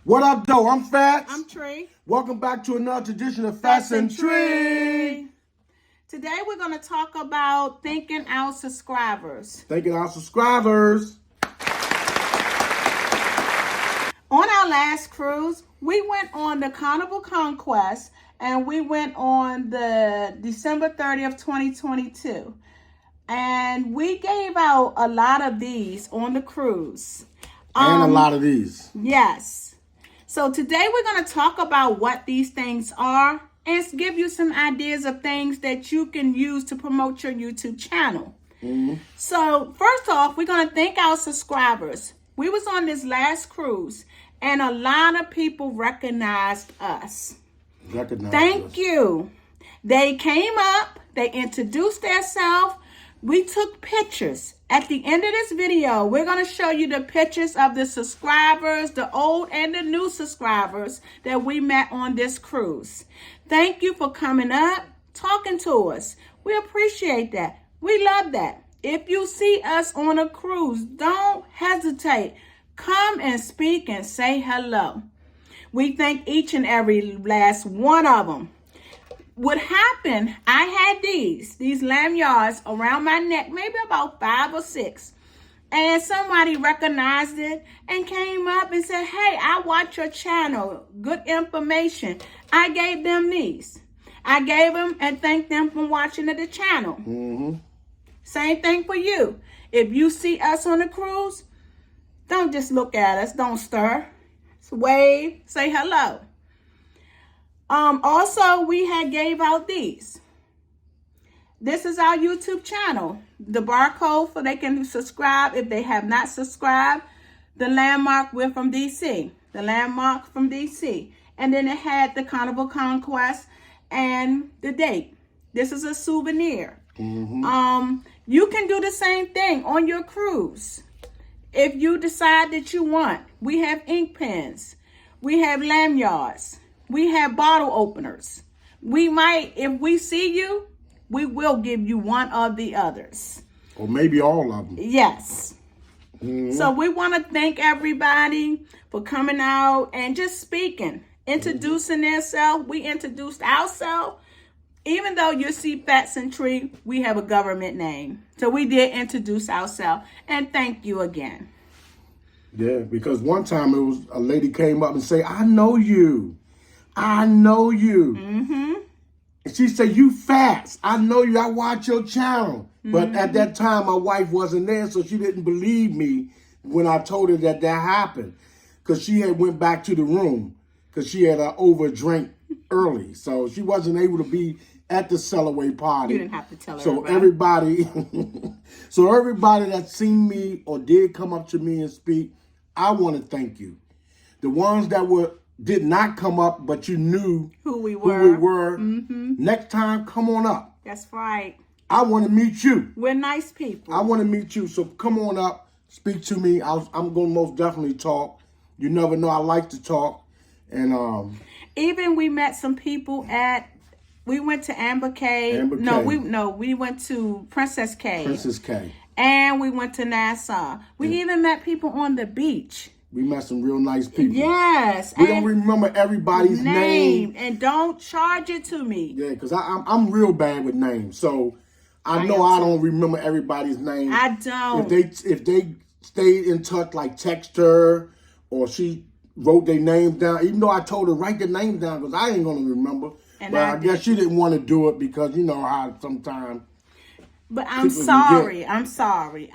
What up, though? I'm Fats. I'm Tree. Welcome back to another edition of Fats and Tree. Today we're going to talk about thanking our subscribers. Thanking our subscribers. On our last cruise, we went on the Carnival Conquest and we went on the December 30th, 2022. And we gave out a lot of these on the cruise. And a lot of these. Yes. So today we're going to talk about what these things are and give you some ideas of things that you can use to promote your YouTube channel. So first off, we're going to thank our subscribers. We was on this last cruise and a lot of people recognized us. Thank you. They came up, they introduced themselves. We took pictures. At the end of this video, we're going to show you the pictures of the subscribers, the old and the new subscribers that we met on this cruise. Thank you for coming up, talking to us. We appreciate that. We love that. If you see us on a cruise, don't hesitate. Come and speak and say hello. We thank each and every last one of them. What happened, I had these lanyards around my neck, maybe about 5 or 6. And somebody recognized it and came up and said, hey, I watch your channel. Good information. I gave them these. I gave them and thanked them for watching the channel. Same thing for you. If you see us on a cruise, don't just look at us. Don't stir. Just wave. Say hello. Also, we had gave out these. This is our YouTube channel. The barcode for they can subscribe if they have not subscribed. The landmark, we're from DC. The landmark from DC. And then it had the Carnival Conquest and the date. This is a souvenir. You can do the same thing on your cruise. If you decide that you want, we have ink pens. We have lanyards. We have bottle openers. We might, if we see you, we will give you one of the others. Or maybe all of them. Yes. So we want to thank everybody for coming out and just speaking, introducing themselves. We introduced ourselves. Even though you see Fats and Tree, we have a government name. So we did introduce ourselves. And thank you again. Yeah, because one time it was a lady came up and say, I know you. I know you. And she said, you Fats. I know you. I watch your channel. But at that time, my wife wasn't there, so she didn't believe me when I told her that happened. Because she had went back to the room because she had overdrank early. So she wasn't able to be at the Cellaway party. You didn't have to tell her. So everybody that seen me or did come up to me and speak, I want to thank you. The ones that did not come up, but you knew who we were. Next time, come on up. That's right. I want to meet you. We're nice people. I want to meet you. So come on up, speak to me. I'm going to most definitely talk. You never know. I like to talk. And even we met some people we went to Amber Cave. We went to Princess Cave. And we went to Nassau. We even met people on the beach. We met some real nice people. Yes. We don't remember everybody's name. And don't charge it to me. Yeah, because I'm real bad with names. So I know I don't remember everybody's name. I don't. If they stayed in touch, like text her, or she wrote their name down, even though I told her write the name down because I ain't going to remember. But I guess she didn't want to do it because you know how sometimes. But I'm sorry.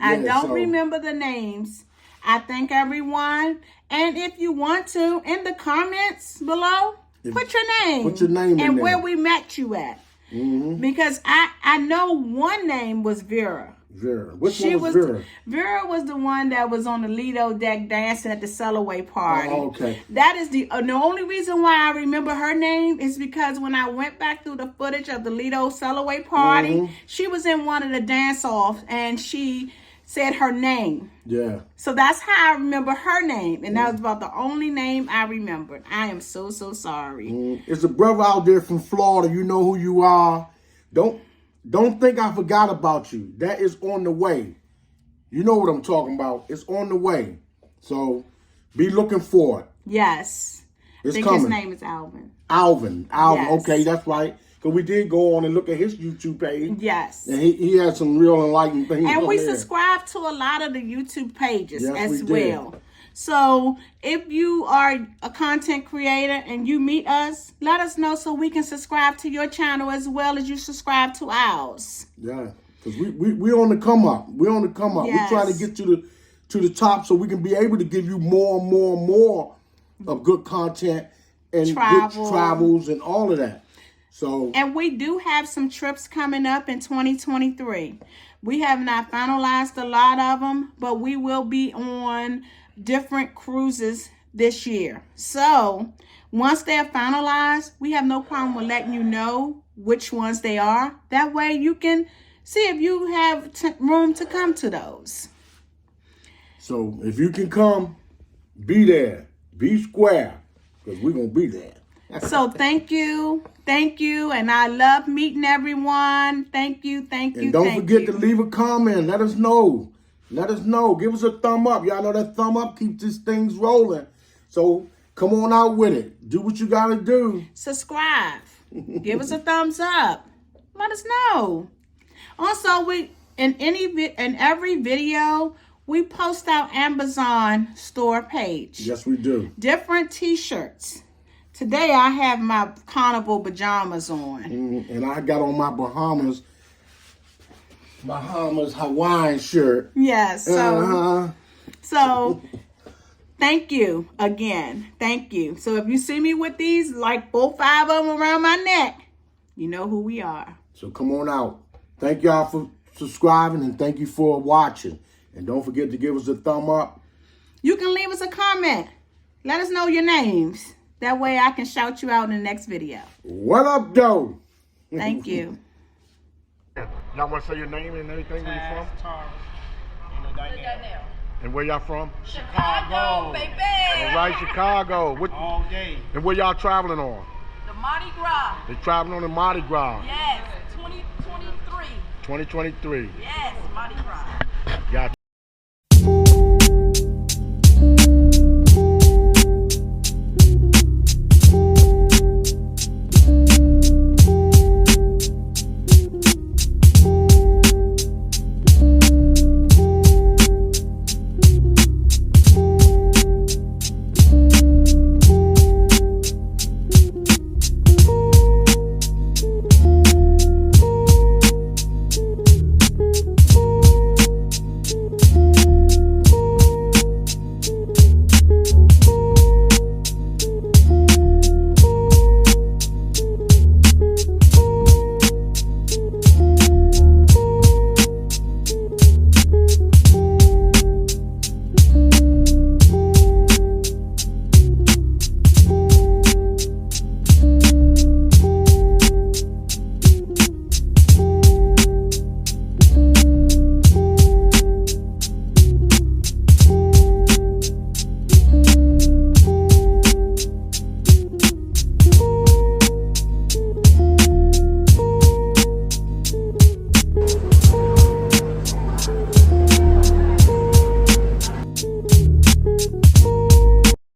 I don't remember the names. I thank everyone. And if you want to, in the comments below, put your name. Put your name and where we met you at. Because I know one name was Vera. Which one was Vera? Vera was the one that was on the Lido deck dancing at the Cellaway party. Oh, okay. That is the only reason why I remember her name is because when I went back through the footage of the Lido Cellaway party, she was in one of the dance-offs and she said her name. Yeah. So that's how I remember her name. And that was about the only name I remembered. I am so sorry. It's a brother out there from Florida. You know who you are. Don't think I forgot about you. That is on the way. You know what I'm talking about. It's on the way. So be looking for it. Yes. I It's think coming. his name is Alvin. Alvin. Yes. Okay, that's right. Because we did go on and look at his YouTube page. Yes. And he had some real enlightening things And on we there. subscribe to a lot of the YouTube pages Yes, as we did. well. So if you are a content creator and you meet us, let us know so we can subscribe to your channel as well as you subscribe to ours. Yeah, because we on the come up. We're on the come up. Yes. We're trying to get to the top so we can be able to give you more and more and more of good content and good travels and all of that. So, and we do have some trips coming up in 2023. We have not finalized a lot of them, but we will be on different cruises this year. So once they're finalized, we have no problem with letting you know which ones they are. That way you can see if you have room to come to those. So if you can come, be there. Be square, because we're going to be there. So thank you, and I love meeting everyone. Thank you. And don't forget to leave a comment. Let us know. Let us know. Give us a thumb up. Y'all know that thumb up keeps these things rolling. So come on out with it. Do what you got to do. Subscribe. Give us a thumbs up. Let us know. Also, in every video, we post our Amazon store page. Yes, we do. Different t-shirts. Today I have my Carnival pajamas on. And I got on my Bahamas Hawaiian shirt. Yes. So thank you again. Thank you. So if you see me with these, like 4, 5 of them around my neck, you know who we are. So come on out. Thank y'all for subscribing and thank you for watching. And don't forget to give us a thumb up. You can leave us a comment. Let us know your names. That way I can shout you out in the next video. What up, though? Thank you. Y'all want to say your name and everything? Where you from? Charles. And where y'all from? Chicago, baby. All right, Chicago. All day. And where y'all traveling on? The Mardi Gras. They traveling on the Mardi Gras. Yes, 2023. 2023. Yes, Mardi Gras. Got